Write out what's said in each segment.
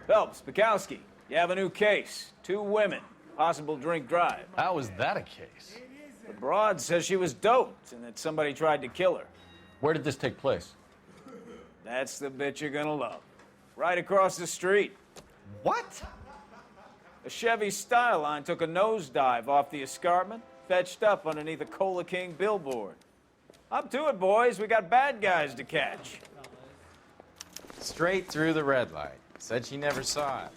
Phelps, Bukowski, you have a new case. 2 women, possible drink drive. How is that a case? The broad says she was doped and that somebody tried to kill her. Where did this take place? That's the bit you're gonna love. Right across the street. What? A Chevy Styline took a nosedive off the escarpment, fetched up underneath a Cola King billboard. Up to it, boys. We got bad guys to catch. Straight through the red light. Said she never saw it.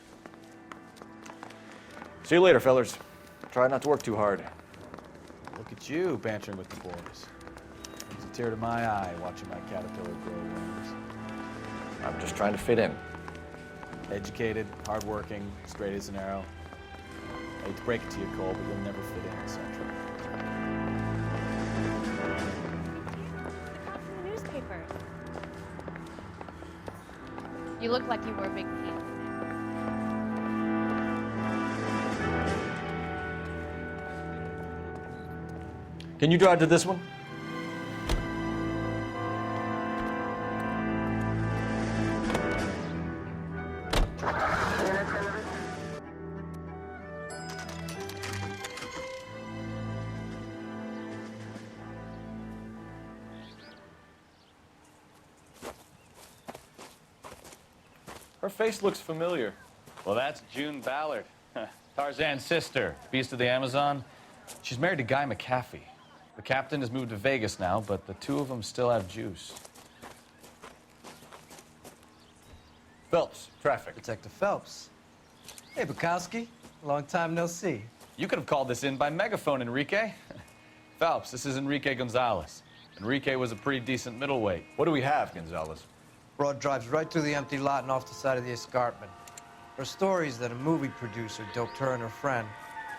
See you later, fellers. Try not to work too hard. Look at you bantering with the boys. Brings a tear to my eye watching my caterpillar grow wings. I'm just trying to fit in. Educated, hardworking, straight as an arrow. I hate to break it to you, Cole, but you'll never fit in Central. The newspaper. You look like you were a big fan. Can you drive to this one? Her face looks familiar. Well, that's June Ballard, Tarzan's sister, beast of the Amazon. She's married to Guy McAfee. The captain has moved to Vegas now, but the 2 of them still have juice. Phelps, traffic. Detective Phelps. Hey, Bukowski. Long time no see. You could have called this in by megaphone, Enrique. Phelps, this is Enrique Gonzalez. Enrique was a pretty decent middleweight. What do we have, Gonzalez? Broad drives right through the empty lot and off the side of the escarpment. Her story is that a movie producer doped her and her friend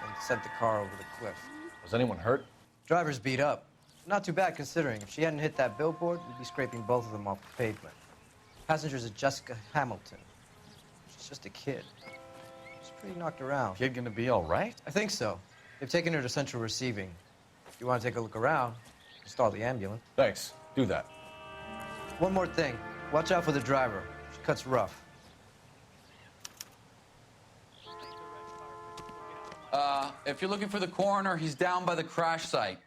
and sent the car over the cliff. Was anyone hurt? Driver's beat up. Not too bad considering. If she hadn't hit that billboard, we'd be scraping both of them off the pavement. Passenger's a Jessica Hamilton. She's just a kid. She's pretty knocked around. Kid gonna be all right? I think so. They've taken her to central receiving. If you want to take a look around, stall the ambulance. Thanks. Do that. One more thing. Watch out for the driver. She cuts rough. If you're looking for the coroner, he's down by the crash site.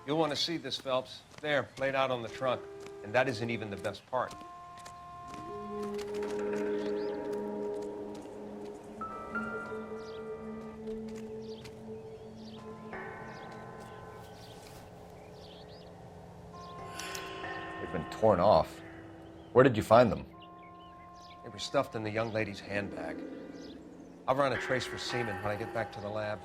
You'll want to see this, Phelps. There, laid out on the trunk. And that isn't even the best part. They've been torn off. Where did you find them? They were stuffed in the young lady's handbag. I'll run a trace for semen when I get back to the lab.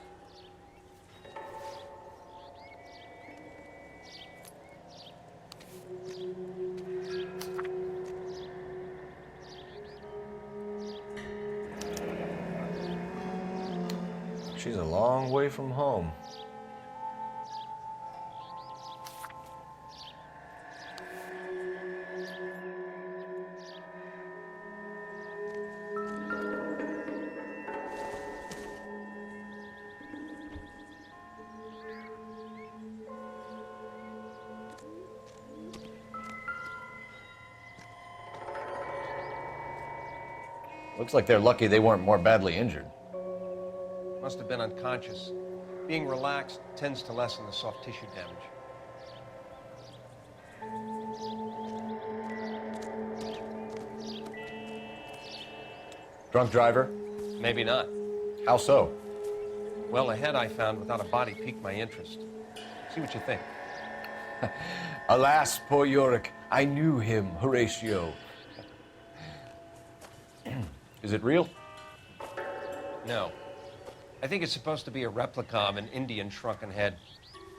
She's a long way from home. Looks like they're lucky they weren't more badly injured. Must have been unconscious. Being relaxed tends to lessen the soft tissue damage. Drunk driver? Maybe not. How so? Well, a head I found without a body piqued my interest. See what you think. Alas, poor Yorick, I knew him, Horatio. Is it real? No. I think it's supposed to be a replica of an Indian shrunken head.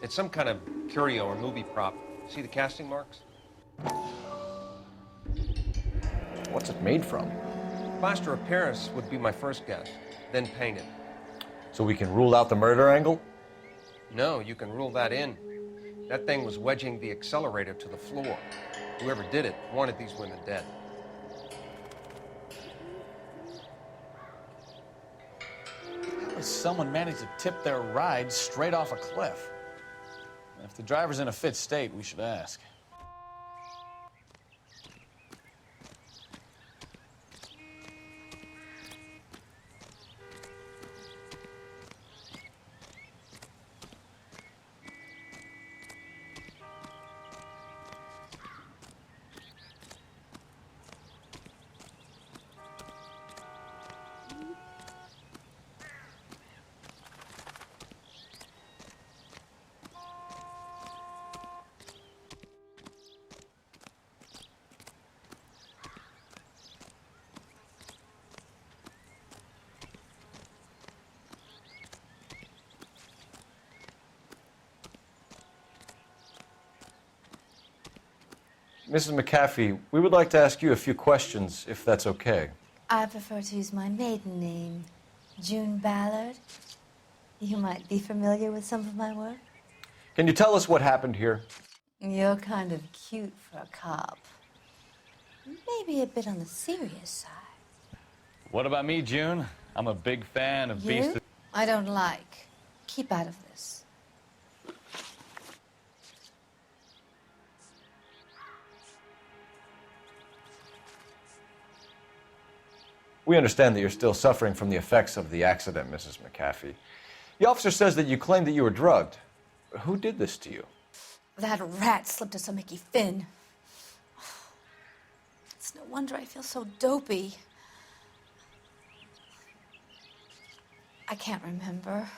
It's some kind of curio or movie prop. See the casting marks? What's it made from? Plaster of Paris would be my first guess, then painted. So we can rule out the murder angle? No, you can rule that in. That thing was wedging the accelerator to the floor. Whoever did it wanted these women dead. How does someone manage to tip their ride straight off a cliff? If the driver's in a fit state, we should ask. Mrs. McAfee, we would like to ask you a few questions, if that's okay. I prefer to use my maiden name, June Ballard. You might be familiar with some of my work. Can you tell us what happened here? You're kind of cute for a cop. Maybe a bit on the serious side. What about me, June? I'm a big fan of You? I don't like. Keep out of this. We understand that you're still suffering from the effects of the accident, Mrs. McAfee. The officer says that you claimed that you were drugged. Who did this to you? That rat slipped us a Mickey Finn. It's no wonder I feel so dopey. I can't remember.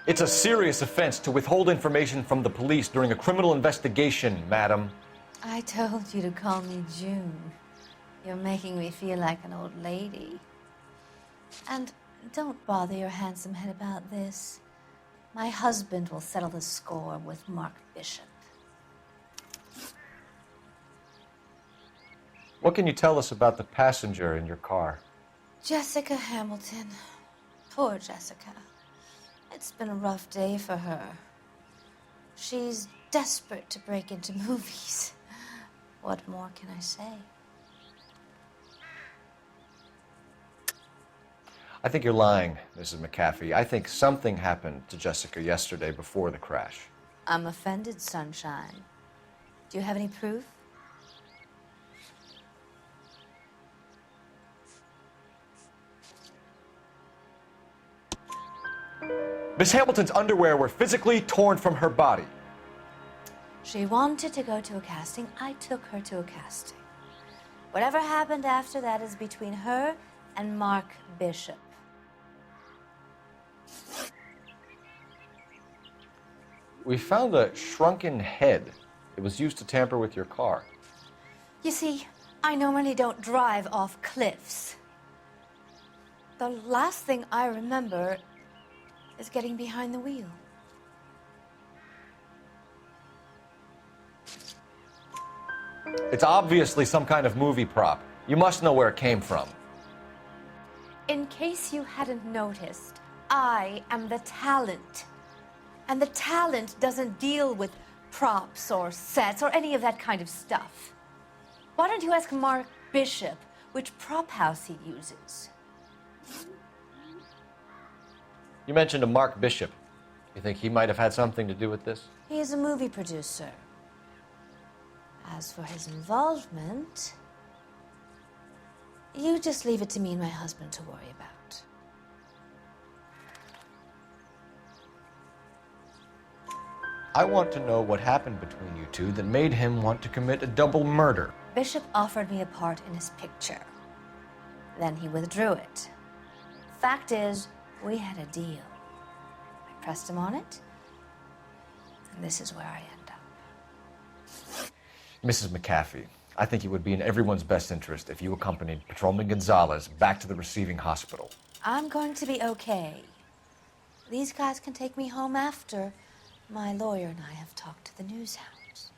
It's a serious offense to withhold information from the police during a criminal investigation, madam. I told you to call me June. You're making me feel like an old lady. And don't bother your handsome head about this. My husband will settle the score with Mark Bishop. What can you tell us about the passenger in your car? Jessica Hamilton. Poor Jessica. It's been a rough day for her. She's desperate to break into movies. What more can I say? I think you're lying, Mrs. McAfee. I think something happened to Jessica yesterday before the crash. I'm offended, Sunshine. Do you have any proof? Miss Hamilton's underwear were physically torn from her body. She wanted to go to a casting. I took her to a casting. Whatever happened after that is between her and Mark Bishop. We found a shrunken head. It was used to tamper with your car. You see, I normally don't drive off cliffs. The last thing I remember is getting behind the wheel. It's obviously some kind of movie prop. You must know where it came from. In case you hadn't noticed, I am the talent. And the talent doesn't deal with props or sets or any of that kind of stuff. Why don't you ask Mark Bishop which prop house he uses? You mentioned a Mark Bishop. You think he might have had something to do with this? He is a movie producer. As for his involvement, you just leave it to me and my husband to worry about. I want to know what happened between you two that made him want to commit a double murder. Bishop offered me a part in his picture. Then he withdrew it. Fact is, we had a deal. I pressed him on it, and this is where I end up. Mrs. McAfee, I think it would be in everyone's best interest if you accompanied Patrolman Gonzalez back to the receiving hospital. I'm going to be okay. These guys can take me home after my lawyer and I have talked to the news hounds.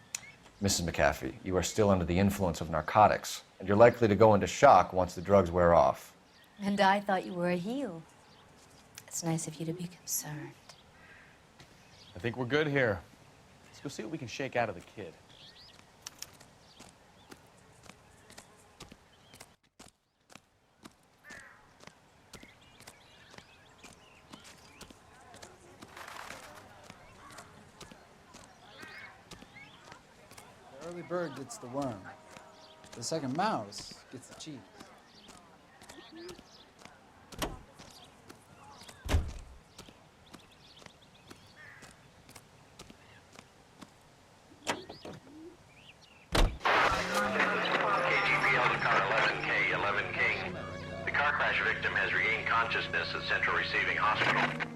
Mrs. McAfee, you are still under the influence of narcotics, and you're likely to go into shock once the drugs wear off. And I thought you were a heel. It's nice of you to be concerned. I think we're good here. Let's go see what we can shake out of the kid. The early bird gets the worm. The second mouse gets the cheese. The car crash victim has regained consciousness at Central Receiving Hospital.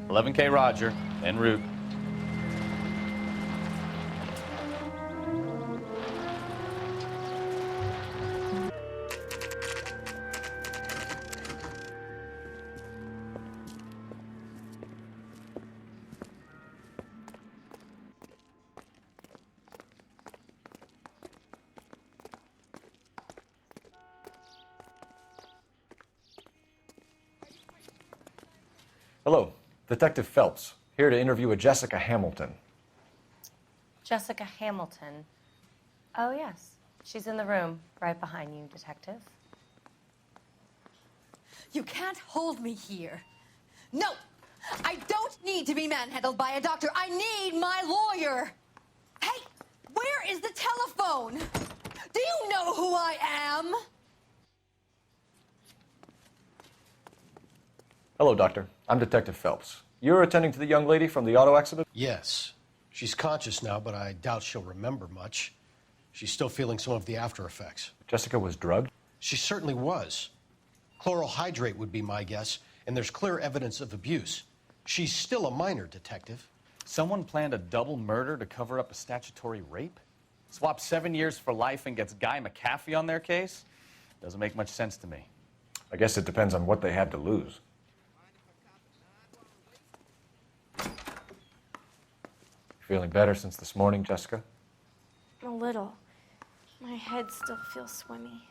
11K Roger, en route. Hello, Detective Phelps, here to interview a Jessica Hamilton. Jessica Hamilton. Oh, yes. She's in the room right behind you, Detective. You can't hold me here. No! I don't need to be manhandled by a doctor. I need my lawyer. Hey, where is the telephone? Do you know who I am? Hello, Doctor. I'm Detective Phelps. You're attending to the young lady from the auto accident? Yes. She's conscious now, but I doubt she'll remember much. She's still feeling some of the after effects. Jessica was drugged? She certainly was. Chloral hydrate would be my guess, and there's clear evidence of abuse. She's still a minor, Detective. Someone planned a double murder to cover up a statutory rape? Swap 7 years for life and gets Guy McAfee on their case? Doesn't make much sense to me. I guess it depends on what they had to lose. Feeling better since this morning, Jessica? A little. My head still feels swimmy.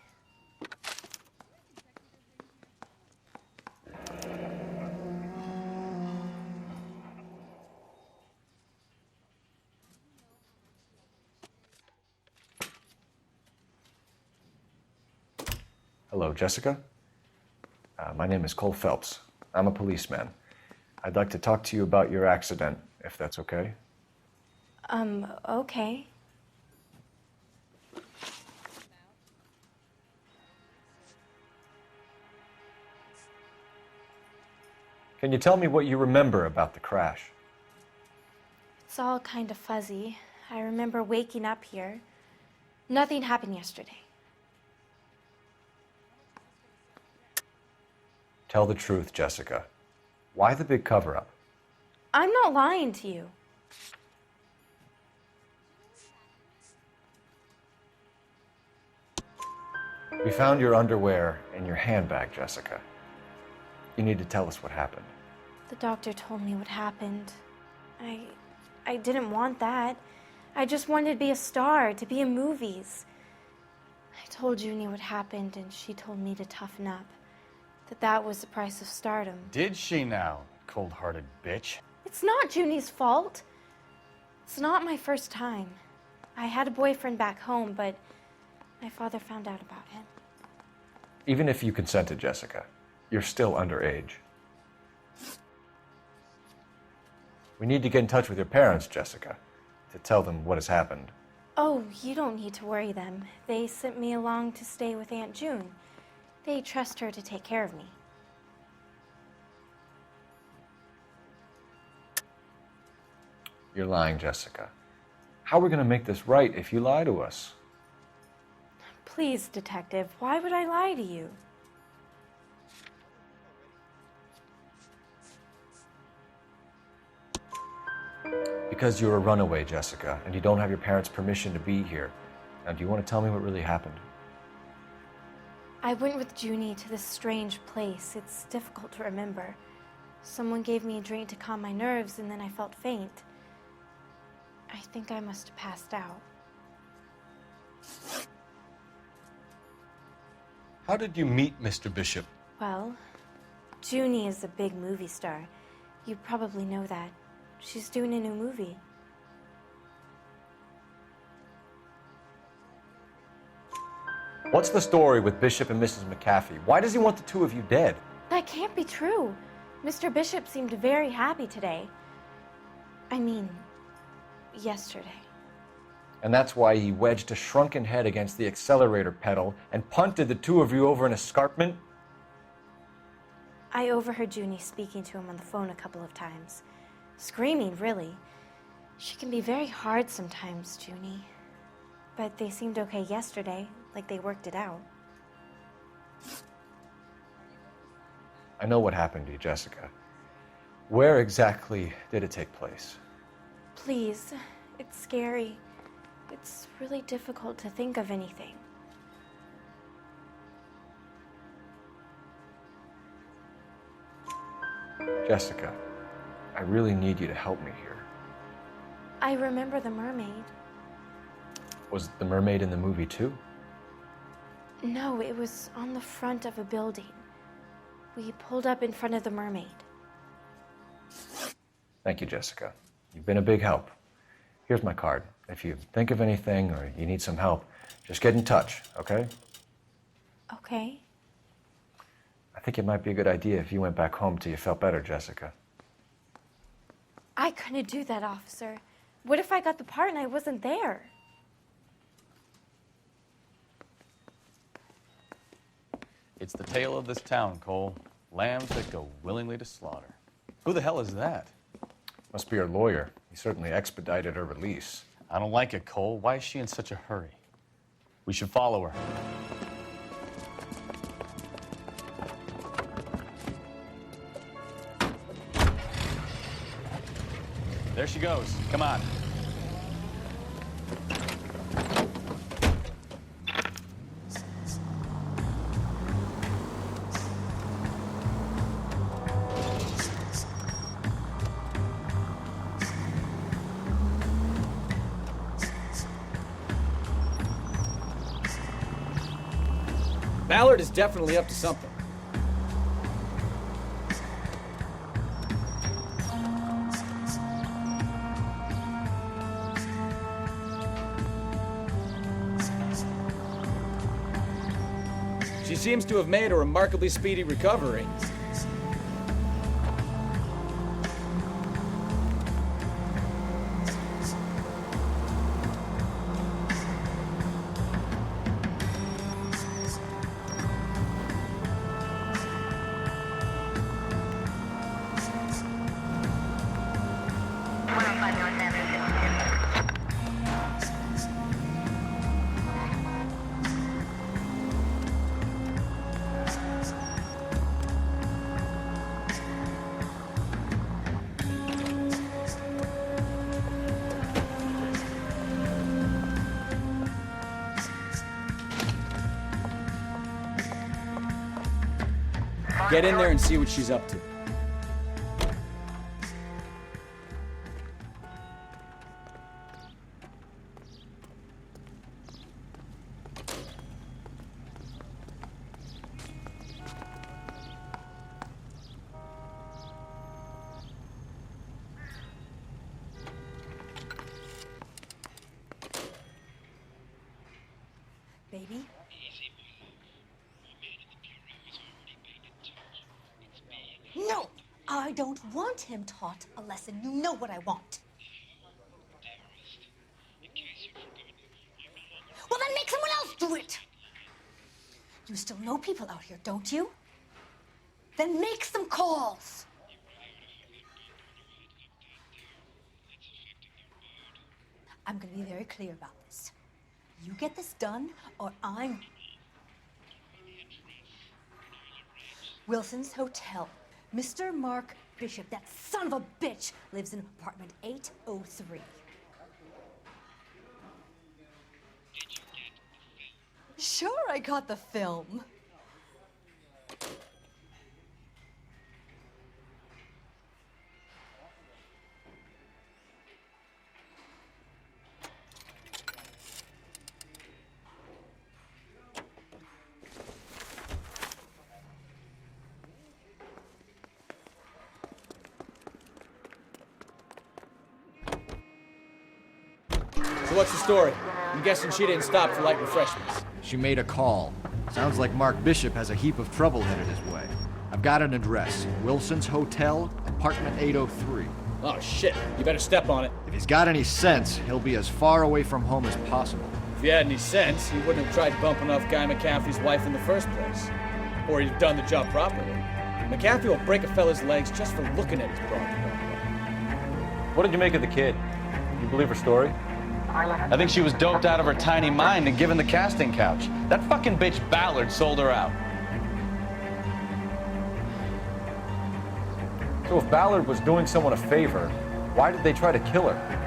Hello, Jessica. My name is Cole Phelps. I'm a policeman. I'd like to talk to you about your accident, if that's okay. Okay. Can you tell me what you remember about the crash? It's all kind of fuzzy. I remember waking up here. Nothing happened yesterday. Tell the truth, Jessica. Why the big cover-up? I'm not lying to you. We found your underwear in your handbag, Jessica. You need to tell us what happened. The doctor told me what happened. I didn't want that. I just wanted to be a star, to be in movies. I told Junie what happened, and she told me to toughen up. That was the price of stardom. Did she now, cold-hearted bitch? It's not Junie's fault. It's not my first time. I had a boyfriend back home, but my father found out about him. Even if you consented, Jessica, you're still underage. We need to get in touch with your parents, Jessica, to tell them what has happened. Oh, you don't need to worry them. They sent me along to stay with Aunt June. They trust her to take care of me. You're lying, Jessica. How are we going to make this right if you lie to us? Please, Detective, why would I lie to you? Because you're a runaway, Jessica, and you don't have your parents' permission to be here. Now, do you want to tell me what really happened? I went with Junie to this strange place. It's difficult to remember. Someone gave me a drink to calm my nerves, and then I felt faint. I think I must have passed out. How did you meet Mr. Bishop? Well, Junie is a big movie star. You probably know that. She's doing a new movie. What's the story with Bishop and Mrs. McAfee? Why does he want the two of you dead? That can't be true. Mr. Bishop seemed very happy today. I mean, yesterday. And that's why he wedged a shrunken head against the accelerator pedal and punted the two of you over an escarpment? I overheard Junie speaking to him on the phone a couple of times. Screaming, really. She can be very hard sometimes, Junie. But they seemed okay yesterday, like they worked it out. I know what happened to you, Jessica. Where exactly did it take place? Please, it's scary. It's really difficult to think of anything. Jessica, I really need you to help me here. I remember the mermaid. Was the mermaid in the movie too? No, it was on the front of a building. We pulled up in front of the mermaid. Thank you, Jessica. You've been a big help. Here's my card. If you think of anything or you need some help, just get in touch, okay? Okay. I think it might be a good idea if you went back home till you felt better, Jessica. I couldn't do that, officer. What if I got the part and I wasn't there? It's the tale of this town, Cole. Lambs that go willingly to slaughter. Who the hell is that? Must be her lawyer. He certainly expedited her release. I don't like it, Cole. Why is she in such a hurry? We should follow her. There she goes. Come on. Ballard is definitely up to something. She seems to have made a remarkably speedy recovery. Get in there and see what she's up to. Baby? No! I don't want him taught a lesson. You know what I want. Well, then make someone else do it! You still know people out here, don't you? Then make some calls! I'm gonna be very clear about this. You get this done, or I'm... Wilson's Hotel. Mr. Mark Bishop, that son of a bitch, lives in apartment 803. Sure, I got the film. So what's the story? I'm guessing she didn't stop for light refreshments. She made a call. Sounds like Mark Bishop has a heap of trouble headed his way. I've got an address. Wilson's Hotel, apartment 803. Oh, shit. You better step on it. If he's got any sense, he'll be as far away from home as possible. If he had any sense, he wouldn't have tried bumping off Guy McCaffrey's wife in the first place. Or he'd have done the job properly. McCaffrey will break a fella's legs just for looking at his broad. What did you make of the kid? You believe her story? I think she was doped out of her tiny mind and given the casting couch. That fucking bitch Ballard sold her out. So if Ballard was doing someone a favor, why did they try to kill her?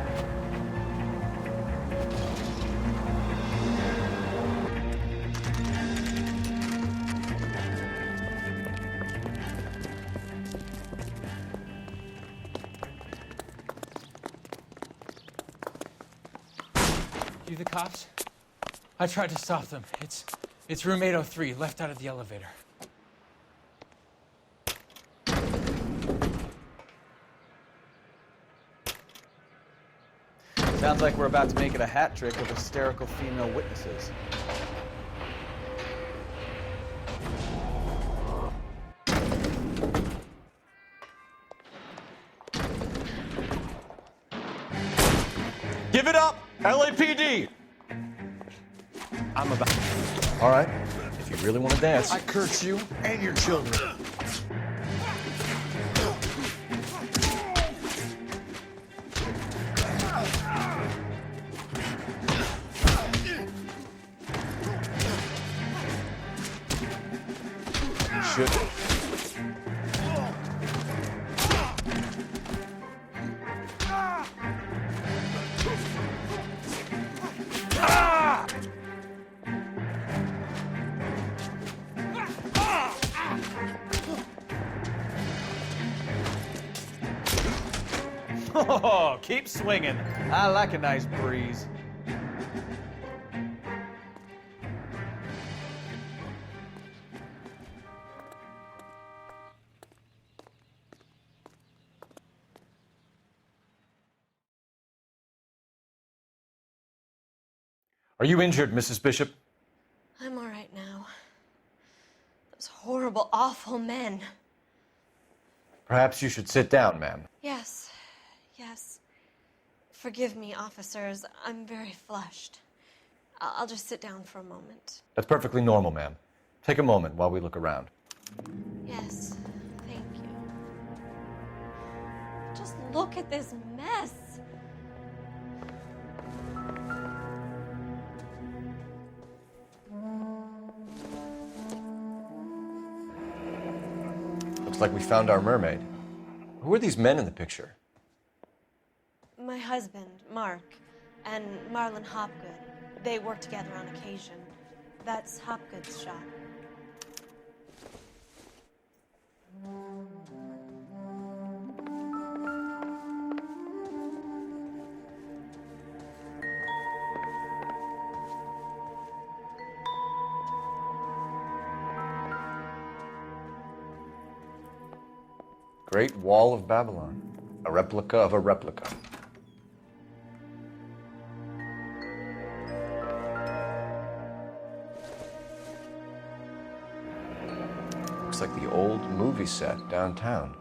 You the cops? I tried to stop them. It's room 803, left out of the elevator. Sounds like we're about to make it a hat trick of hysterical female witnesses. Give it up, LAPD! I'm about... All right, if you really want to dance. I curse you and your children. Should. Oh, keep swinging. I like a nice breeze. Are you injured, Mrs. Bishop? I'm all right now. Those horrible, awful men. Perhaps you should sit down, ma'am. Yes, yes. Forgive me, officers. I'm very flushed. I'll just sit down for a moment. That's perfectly normal, ma'am. Take a moment while we look around. Yes, thank you. Just look at this mess. Looks like we found our mermaid. Who are these men in the picture? My husband, Mark, and Marlon Hopgood. They work together on occasion. That's Hopgood's shop. Great Wall of Babylon. A replica of a replica. Looks like the old movie set downtown.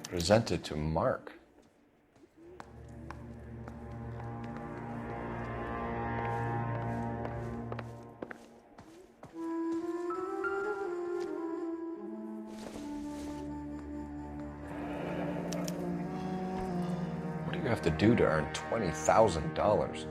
Presented to Mark. What do you have to do to earn $20,000?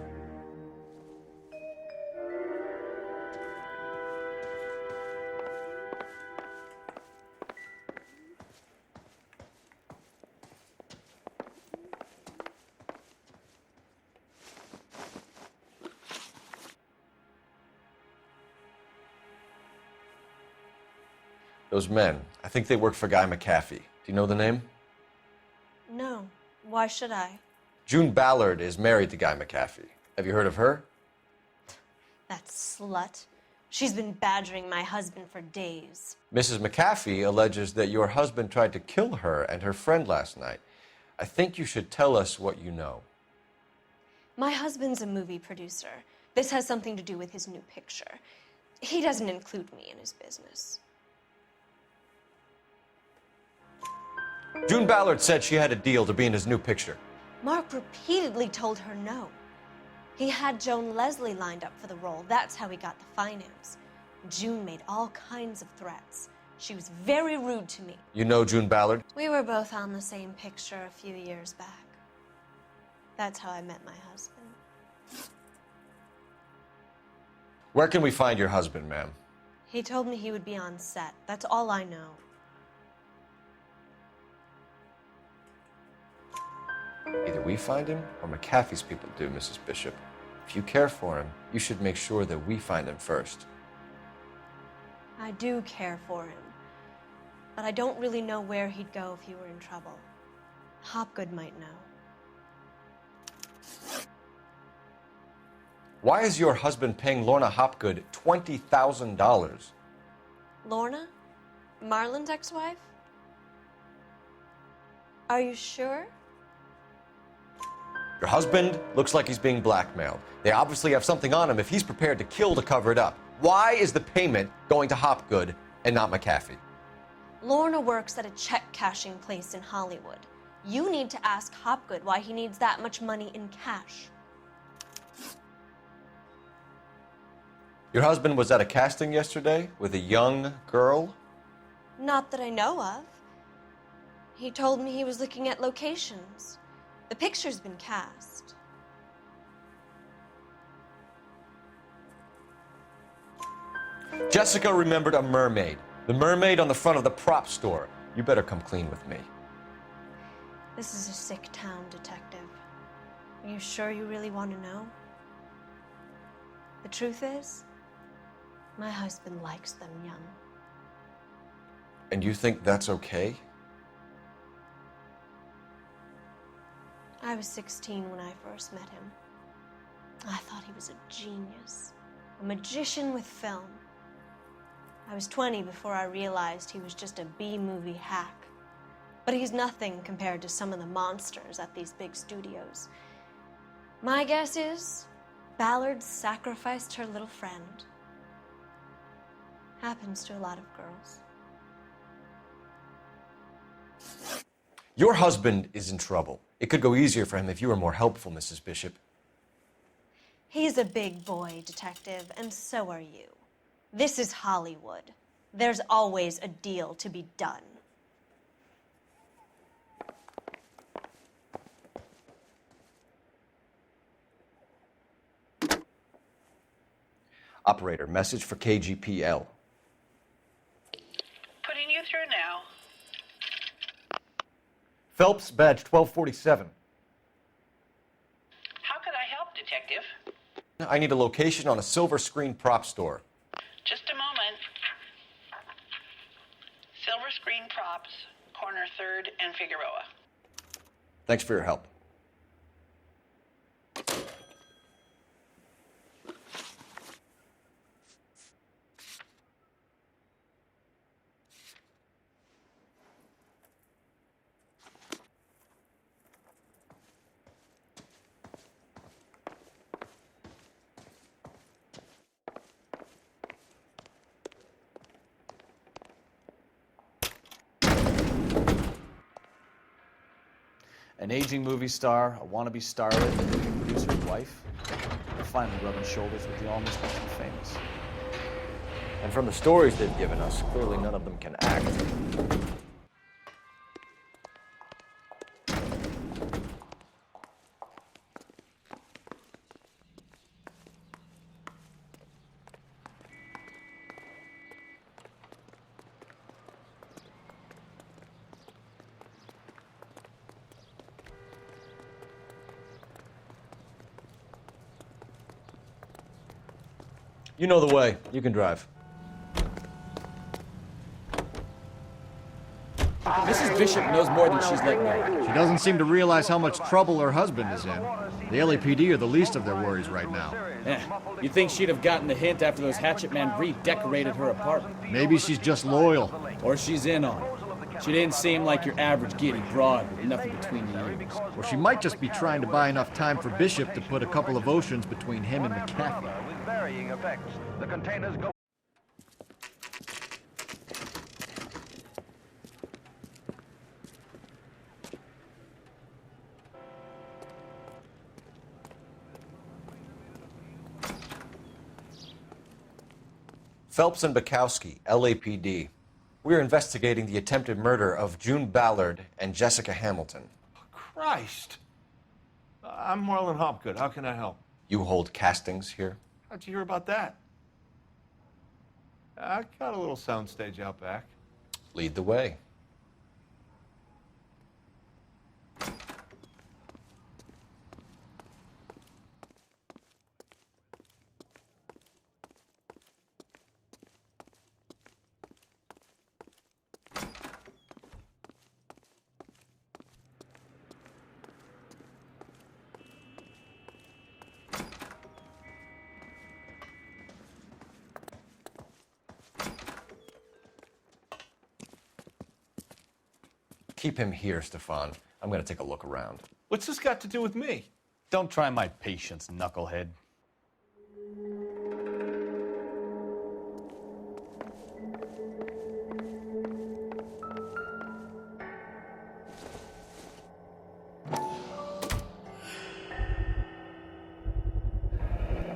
Those men, I think they work for Guy McCaffrey. Do you know the name? No. Why should I? June Ballard is married to Guy McCaffrey. Have you heard of her? That slut. She's been badgering my husband for days. Mrs. McAfee alleges that your husband tried to kill her and her friend last night. I think you should tell us what you know. My husband's a movie producer. This has something to do with his new picture. He doesn't include me in his business. June Ballard said she had a deal to be in his new picture. Mark repeatedly told her no. He had Joan Leslie lined up for the role. That's how he got the finance. June made all kinds of threats. She was very rude to me. You know June Ballard? We were both on the same picture a few years back. That's how I met my husband. Where can we find your husband, ma'am? He told me he would be on set. That's all I know. Either we find him or McAfee's people do, Mrs. Bishop. If you care for him, you should make sure that we find him first. I do care for him, but I don't really know where he'd go if he were in trouble. Hopgood might know. Why is your husband paying Lorna Hopgood $20,000? Lorna? Marlon's ex-wife? Are you sure? Your husband looks like he's being blackmailed. They obviously have something on him if he's prepared to kill to cover it up. Why is the payment going to Hopgood and not McAfee? Lorna works at a check-cashing place in Hollywood. You need to ask Hopgood why he needs that much money in cash. Your husband was at a casting yesterday with a young girl? Not that I know of. He told me he was looking at locations. The picture's been cast. Jessica remembered a mermaid. The mermaid on the front of the prop store. You better come clean with me. This is a sick town, Detective. Are you sure you really want to know? The truth is, my husband likes them young. And you think that's okay? I was 16 when I first met him. I thought he was a genius, a magician with film. I was 20 before I realized he was just a B-movie hack. But he's nothing compared to some of the monsters at these big studios. My guess is Ballard sacrificed her little friend. Happens to a lot of girls. Your husband is in trouble. It could go easier for him if you were more helpful, Mrs. Bishop. He's a big boy, Detective, and so are you. This is Hollywood. There's always a deal to be done. Operator, message for KGPL. Putting you through now. Phelps, badge 1247. How could I help, Detective? I need a location on a silver screen prop store. Just a moment. Silver Screen Props, corner 3rd and Figueroa. Thanks for your help. An aging movie star, a wannabe starlet, and a movie producer's wife. They're finally rubbing shoulders with the almost rich and famous. And from the stories they've given us, clearly none of them can act. You know the way. You can drive. Mrs. Bishop knows more than she's letting on. She doesn't seem to realize how much trouble her husband is in. The LAPD are the least of their worries right now. Yeah. You'd think she'd have gotten the hint after those hatchet men redecorated her apartment. Maybe she's just loyal. Or she's in on it. She didn't seem like your average giddy broad with nothing between the ears. Or she might just be trying to buy enough time for Bishop to put a couple of oceans between him and McCaffrey. With varying effects, the containers go. Phelps and Bukowski, LAPD. We're investigating the attempted murder of June Ballard and Jessica Hamilton. Christ! I'm Marlon Hopgood. How can I help? You hold castings here? How'd you hear about that? I got a little soundstage out back. Lead the way. Keep him here, Stefan. I'm going to take a look around. What's this got to do with me? Don't try my patience, knucklehead.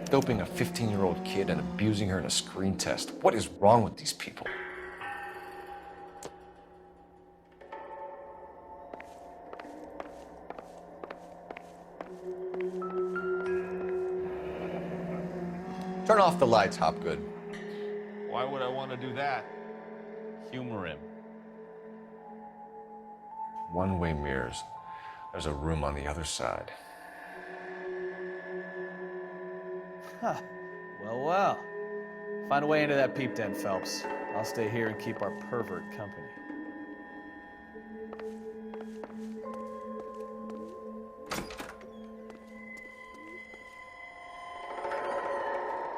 Doping a 15-year-old kid and abusing her in a screen test. What is wrong with these people? Turn off the lights, Hopgood. Why would I want to do that? Humor him. One-way mirrors. There's a room on the other side. Huh. Well, well. Find a way into that peep den, Phelps. I'll stay here and keep our pervert company.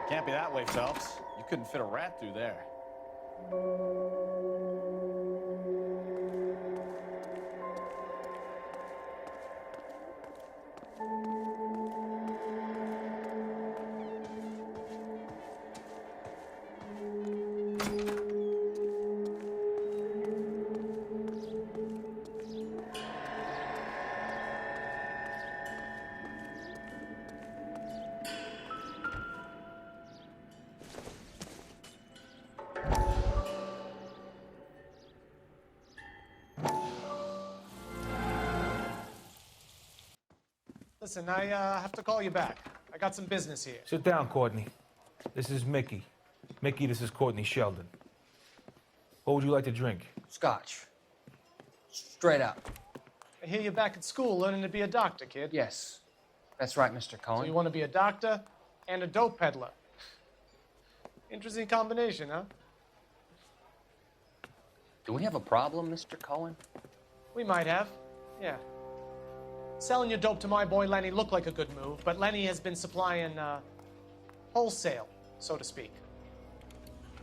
Can't be that way, Phelps. You couldn't fit a rat through there. Listen, I have to call you back. I got some business here. Sit down, Courtney. This is Mickey. Mickey, this is Courtney Sheldon. What would you like to drink? Scotch. Straight up. I hear you're back at school learning to be a doctor, kid. Yes. That's right, Mr. Cohen. So you want to be a doctor and a dope peddler. Interesting combination, huh? Do we have a problem, Mr. Cohen? We might have, yeah. Selling your dope to my boy Lenny looked like a good move, but Lenny has been supplying, wholesale, so to speak.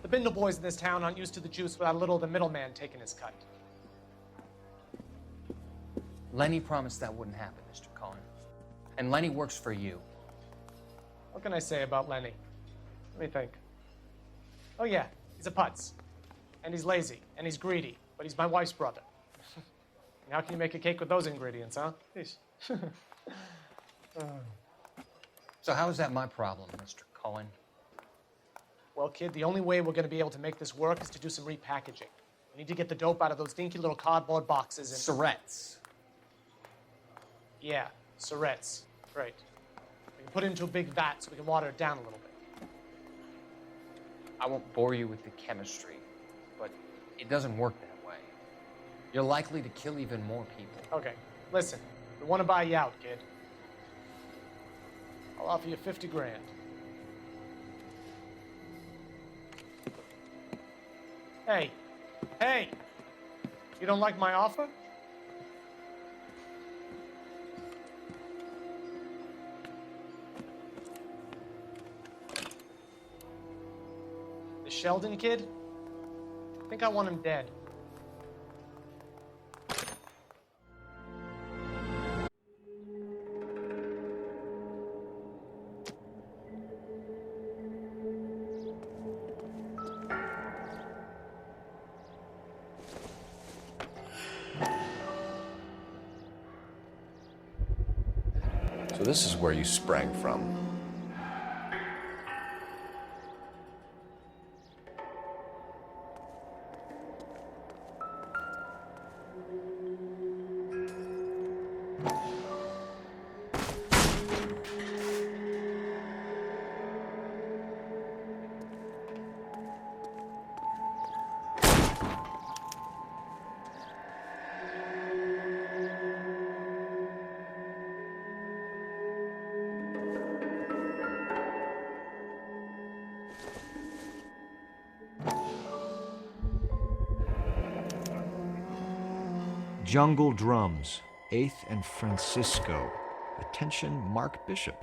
The Bindle boys in this town aren't used to the juice without a little of the middleman taking his cut. Lenny promised that wouldn't happen, Mr. Cohen. And Lenny works for you. What can I say about Lenny? Let me think. Oh yeah, he's a putz. And he's lazy, and he's greedy, but he's my wife's brother. How can you make a cake with those ingredients, huh? Jeez. So how is that my problem, Mr. Cohen? Well, kid, the only way we're going to be able to make this work is to do some repackaging. We need to get the dope out of those dinky little cardboard boxes and... Syrettes. Yeah, syrettes. Right. We can put it into a big vat so we can water it down a little bit. I won't bore you with the chemistry, but it doesn't work that way. You're likely to kill even more people. Okay, listen. We want to buy you out, kid. I'll offer you 50 grand. Hey, hey! You don't like my offer? Sheldon kid? I think I want him dead. So this is where you sprang from. Jungle Drums, 8th and Francisco. Attention, Mark Bishop.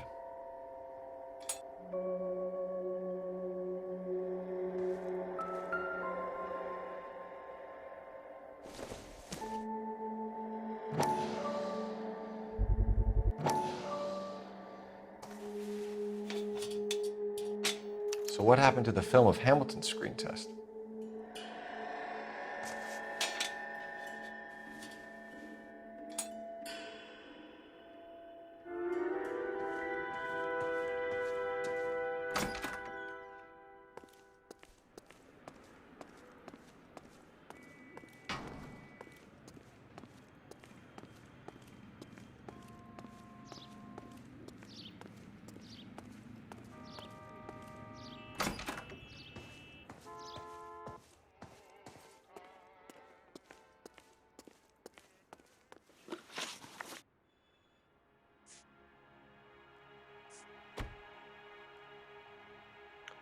So what happened to the film of Hamilton's screen test?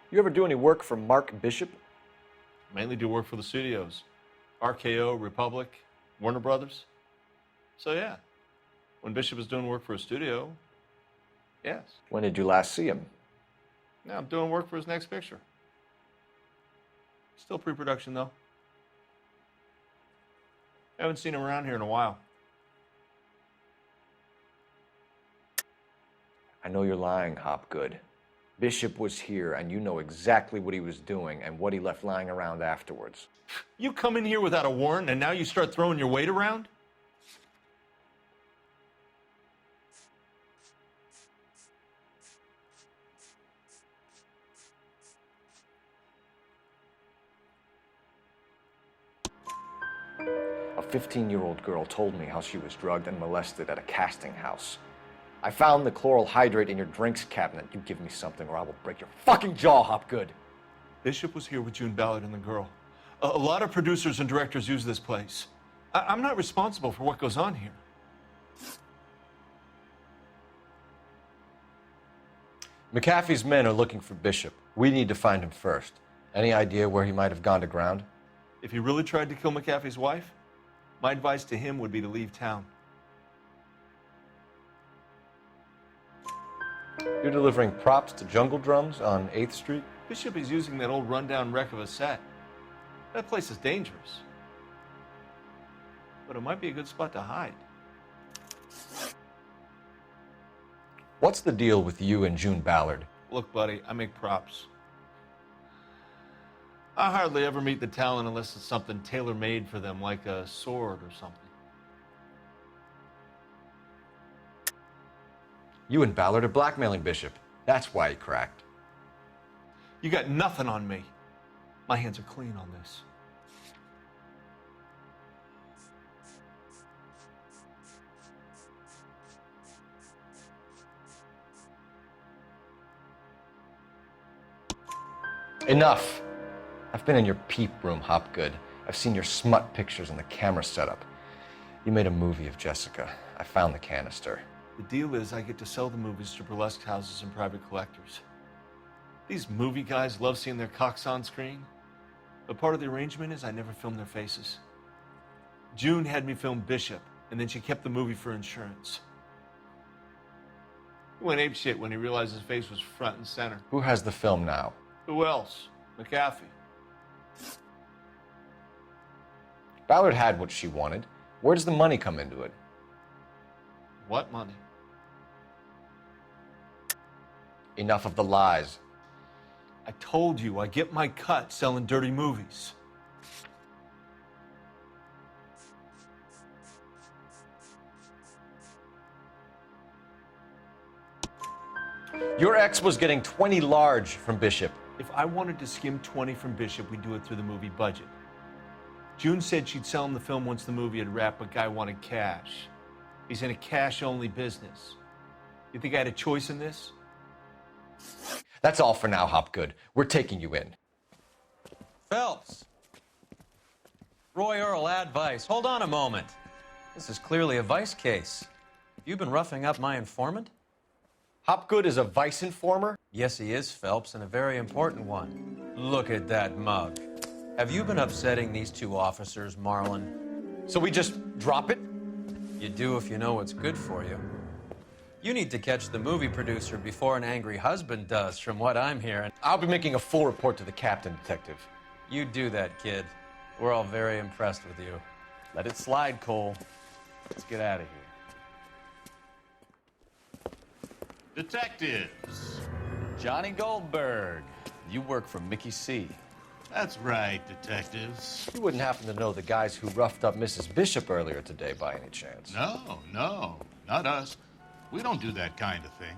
You ever do any work for Mark Bishop? Mainly do work for the studios. RKO, Republic, Warner Brothers. So yeah, when Bishop is doing work for a studio, yes. When did you last see him? Now I'm doing work for his next picture. Still pre-production though. Haven't seen him around here in a while. I know you're lying, Hopgood. Bishop was here, and you know exactly what he was doing and what he left lying around afterwards. You come in here without a warrant, and now you start throwing your weight around? A 15-year-old girl told me how she was drugged and molested at a casting house. I found the chloral hydrate in your drinks cabinet. You give me something or I will break your fucking jaw, Hopgood. Bishop was here with June Ballard and the girl. A lot of producers and directors use this place. I'm not responsible for what goes on here. McAfee's men are looking for Bishop. We need to find him first. Any idea where he might have gone to ground? If he really tried to kill McAfee's wife, my advice to him would be to leave town. You're delivering props to Jungle Drums on 8th Street? Bishop is using that old rundown wreck of a set. That place is dangerous. But it might be a good spot to hide. What's the deal with you and June Ballard? Look, buddy, I make props. I hardly ever meet the talent unless it's something tailor-made for them, like a sword or something. You and Ballard are blackmailing Bishop. That's why he cracked. You got nothing on me. My hands are clean on this. Enough. I've been in your peep room, Hopgood. I've seen your smut pictures and the camera setup. You made a movie of Jessica. I found the canister. The deal is I get to sell the movies to burlesque houses and private collectors. These movie guys love seeing their cocks on screen, but part of the arrangement is I never film their faces. June had me film Bishop, and then she kept the movie for insurance. He went apeshit when he realized his face was front and center. Who has the film now? Who else? McAfee. Ballard had what she wanted. Where does the money come into it? What money? Enough of the lies. I told you, I get my cut selling dirty movies. Your ex was getting 20 large from Bishop. If I wanted to skim 20 from Bishop, we'd do it through the movie budget. June said she'd sell him the film once the movie had wrapped, but Guy wanted cash. He's in a cash-only business. You think I had a choice in this? That's all for now, Hopgood. We're taking you in. Phelps. Roy Earl, advice. Hold on a moment. This is clearly a vice case. You've been roughing up my informant? Hopgood is a vice informer? Yes, he is, Phelps, and a very important one. Look at that mug. Have you been upsetting these two officers, Marlon? So we just drop it? You do if you know what's good for you. You need to catch the movie producer before an angry husband does, from what I'm hearing. I'll be making a full report to the captain, Detective. You do that, kid. We're all very impressed with you. Let it slide, Cole. Let's get out of here. Detectives. Johnny Goldberg. You work for Mickey C. That's right, detectives. You wouldn't happen to know the guys who roughed up Mrs. Bishop earlier today by any chance? No, not us. We don't do that kind of thing.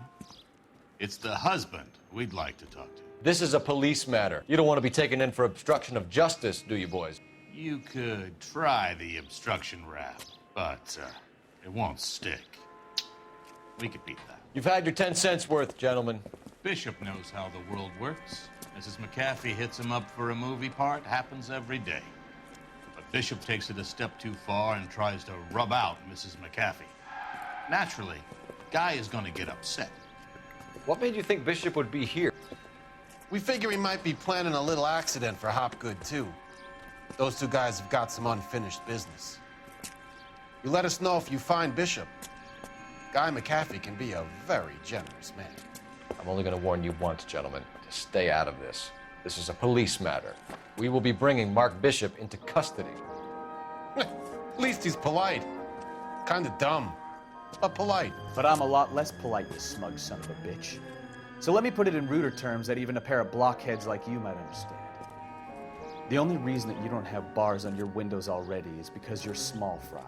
It's the husband we'd like to talk to. This is a police matter. You don't want to be taken in for obstruction of justice, do you, boys? You could try the obstruction rap, but it won't stick. We could beat that. You've had your 10 cents worth, gentlemen. Bishop knows how the world works. Mrs. McAfee hits him up for a movie part, happens every day. But Bishop takes it a step too far and tries to rub out Mrs. McAfee. Naturally, Guy is going to get upset. What made you think Bishop would be here? We figure he might be planning a little accident for Hopgood, too. Those two guys have got some unfinished business. You let us know if you find Bishop. Guy McAfee can be a very generous man. I'm only going to warn you once, gentlemen, to stay out of this. This is a police matter. We will be bringing Mark Bishop into custody. At least he's polite. Kind of dumb, but polite. But I'm a lot less polite, you smug son of a bitch. So let me put it in ruder terms that even a pair of blockheads like you might understand. The only reason that you don't have bars on your windows already is because you're small fry.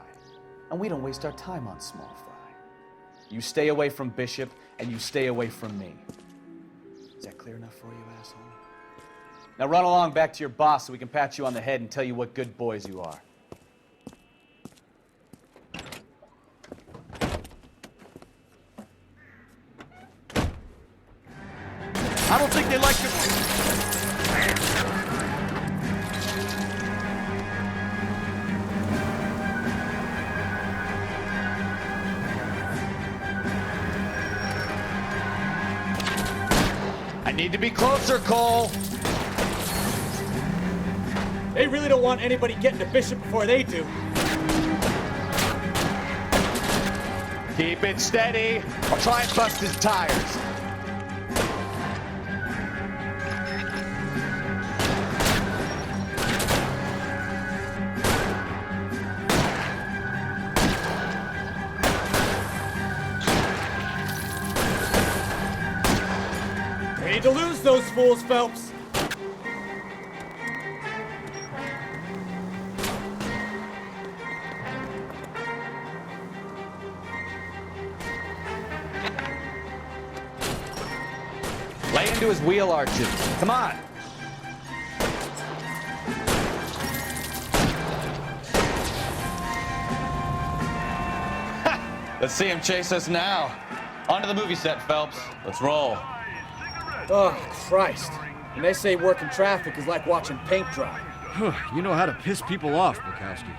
And we don't waste our time on small fry. You stay away from Bishop, and you stay away from me. Is that clear enough for you, asshole? Now run along back to your boss so we can pat you on the head and tell you what good boys you are. I don't think they like it. I need to be closer, Cole. They really don't want anybody getting to Bishop before they do. Keep it steady. I'll try and bust his tires. We need to lose those fools, Phelps. Lay into his wheel arches. Come on. Let's see him chase us now. Onto the movie set, Phelps. Let's roll. Oh, Christ. And they say working traffic is like watching paint dry. You know how to piss people off, Bukowski.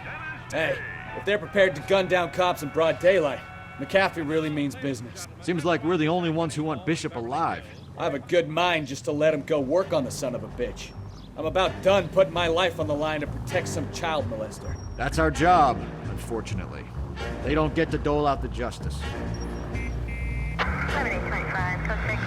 Hey, if they're prepared to gun down cops in broad daylight, McAfee really means business. Seems like we're the only ones who want Bishop alive. I have a good mind just to let him go work on the son of a bitch. I'm about done putting my life on the line to protect some child molester. That's our job, unfortunately. They don't get to dole out the justice. 7825, code 6.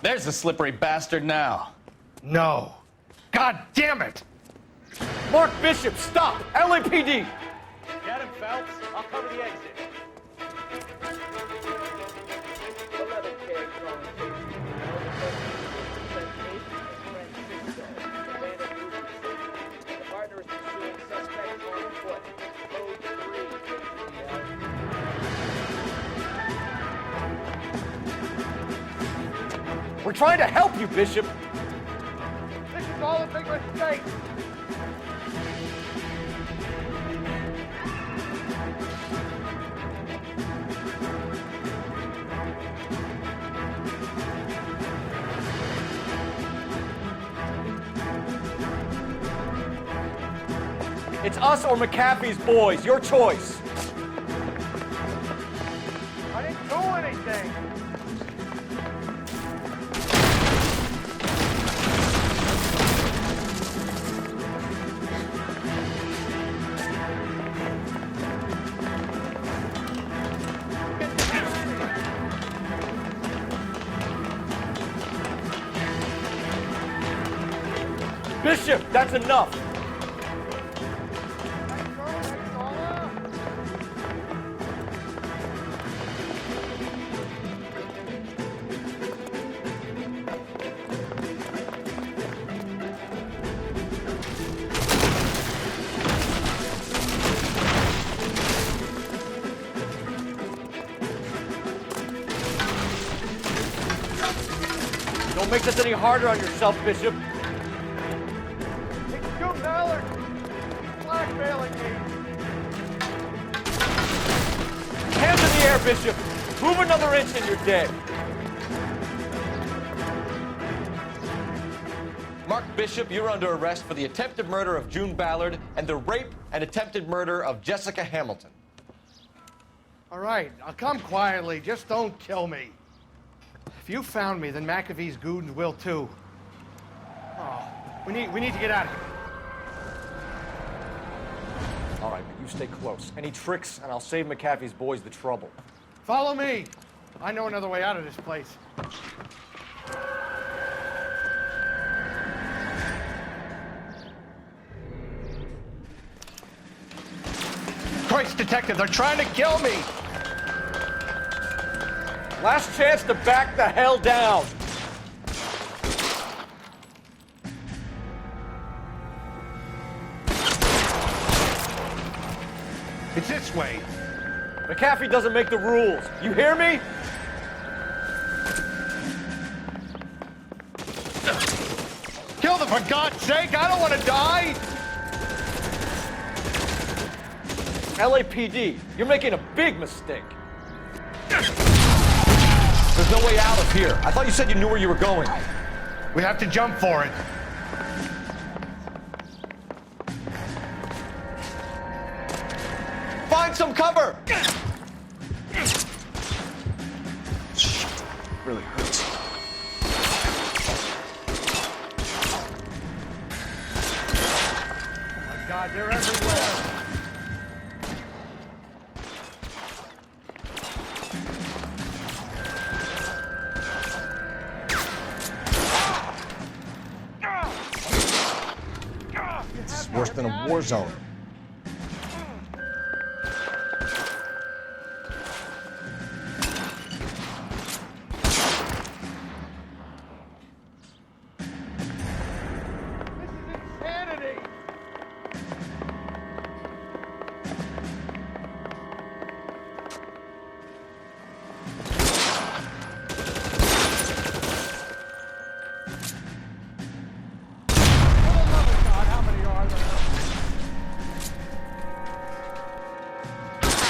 There's the slippery bastard now. No. God damn it! Mark Bishop, stop! LAPD! Get him, Phelps. I'll cover the exit. We're trying to help you, Bishop. This is all a big mistake. It's us or McAfee's boys. Your choice. I didn't do anything. Bishop, that's enough. Don't make this any harder on yourself, Bishop. It's June Ballard. He's blackmailing me. Hands in the air, Bishop. Move another inch and you're dead. Mark Bishop, you're under arrest for the attempted murder of June Ballard and the rape and attempted murder of Jessica Hamilton. All right, I'll come quietly. Just don't kill me. If you found me, then McAfee's goons will too. Oh, we need to get out of here. All right, but you stay close. Any tricks, and I'll save McAfee's boys the trouble. Follow me. I know another way out of this place. Christ, detective, they're trying to kill me. Last chance to back the hell down. It's this way. McAfee doesn't make the rules. You hear me? Kill them, for God's sake! I don't want to die! LAPD, you're making a big mistake. There's no way out of here. I thought you said you knew where you were going. We have to jump for it. Find some cover! Really hurts. Oh my God, they're everywhere. It's worse than a war zone.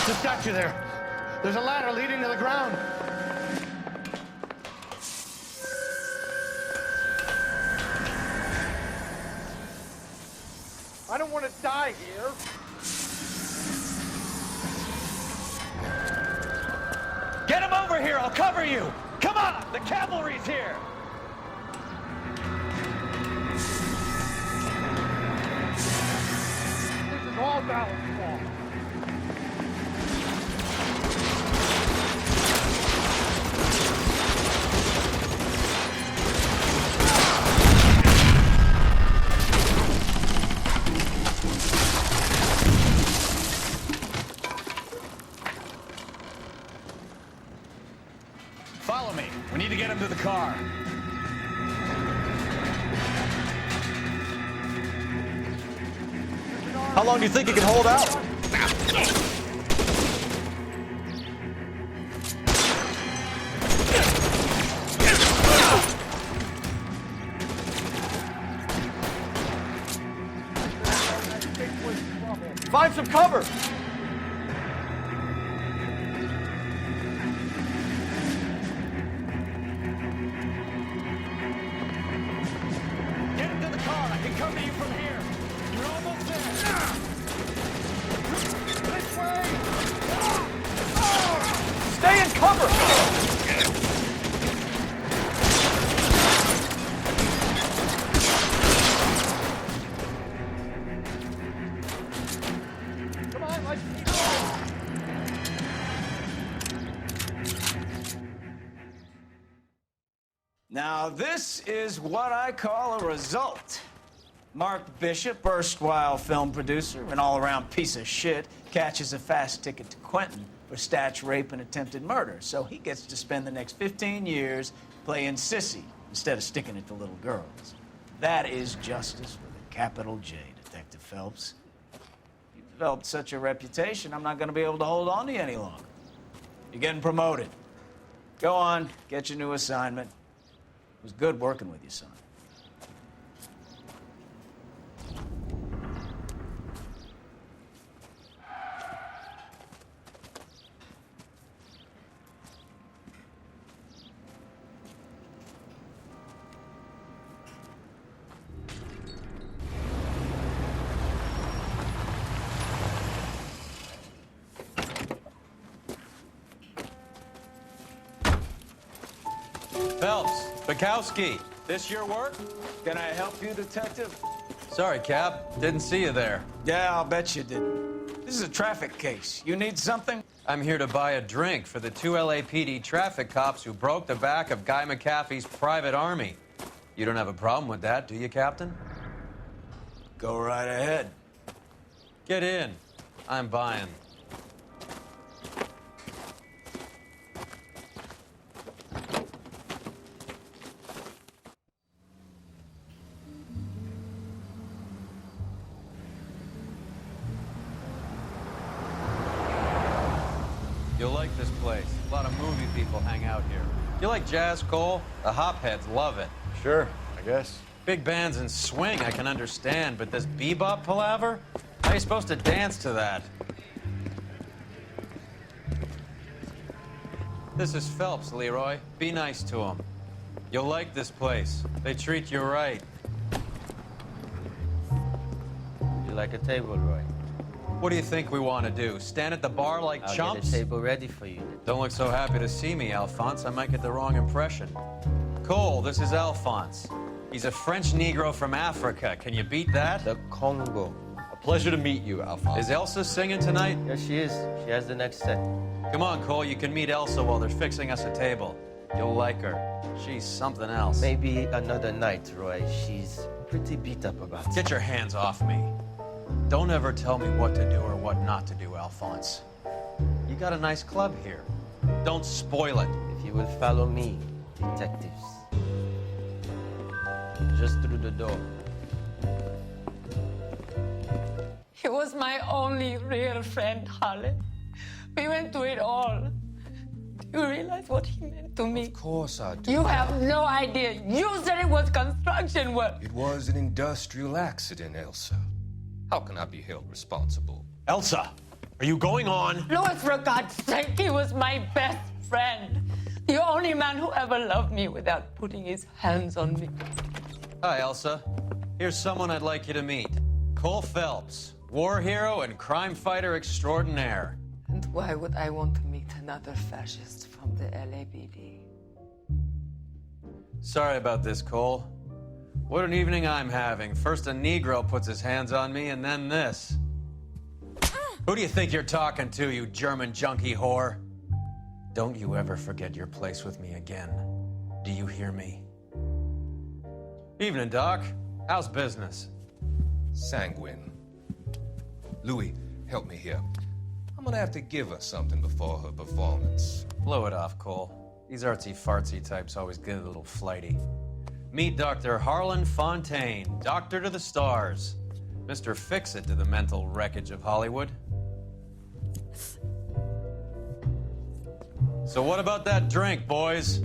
Just got you there. There's a ladder leading to the ground. I don't want to die here. Get him over here, I'll cover you! Come on, the cavalry's here! This is all Dallas' fault. Follow me. We need to get him to the car. How long do you think you can hold out? Find some cover! Get him to the car. I can cover you from here. You're almost there. This way! Stay in cover! Come on, let's keep going! Now, this is what I call a result. Mark Bishop, erstwhile film producer and all-around piece of shit, catches a fast ticket to Quentin for statch rape and attempted murder, so he gets to spend the next 15 years playing sissy instead of sticking it to little girls. That is justice with a capital J, Detective Phelps. You've developed such a reputation, I'm not going to be able to hold on to you any longer. You're getting promoted. Go on, get your new assignment. It was good working with you, son. Phelps, Bukowski, this your work? Can I help you, Detective? Sorry, Cap. Didn't see you there. Yeah, I'll bet you didn't. This is a traffic case. You need something? I'm here to buy a drink for the 2 LAPD traffic cops who broke the back of Guy McAfee's private army. You don't have a problem with that, do you, Captain? Go right ahead. Get in. I'm buying. You'll like this place. A lot of movie people hang out here. You like jazz, Cole? The hopheads love it. Sure, I guess. Big bands and swing, I can understand, but this bebop palaver? How are you supposed to dance to that? This is Phelps, Leroy. Be nice to him. You'll like this place. They treat you right. You like a table, Roy? What do you think we want to do? Stand at the bar like I'll chumps? get a table ready for you. Don't look so happy to see me, Alphonse. I might get the wrong impression. Cole, this is Alphonse. He's a French Negro from Africa. Can you beat that? The Congo. A pleasure to meet you, Alphonse. Is Elsa singing tonight? Yes, she is. She has the next set. Come on, Cole. You can meet Elsa while they're fixing us a table. You'll like her. She's something else. Maybe another night, Roy. She's pretty beat up about it. Get your hands off me. Don't ever tell me what to do or what not to do, Alphonse. You got a nice club here. Don't spoil it. If you will follow me, detectives. Just through the door. He was my only real friend, Harlan. We went through it all. Do you realize what he meant to me? Of course I do. You have no idea. You said it was construction work. It was an industrial accident, Elsa. How can I be held responsible? Elsa, are you going on? Louis, for God's sake, he was my best friend. The only man who ever loved me without putting his hands on me. Hi, Elsa. Here's someone I'd like you to meet. Cole Phelps, war hero and crime fighter extraordinaire. And why would I want to meet another fascist from the LAPD? Sorry about this, Cole. What an evening I'm having. First a Negro puts his hands on me, and then this. Who do you think you're talking to, you German junkie whore? Don't you ever forget your place with me again. Do you hear me? Evening, Doc. How's business? Sanguine. Louis, help me here. I'm gonna have to give her something before her performance. Blow it off, Cole. These artsy-fartsy types always get a little flighty. Meet Dr. Harlan Fontaine, doctor to the stars. Mr. Fix-It to the mental wreckage of Hollywood. So what about that drink, boys?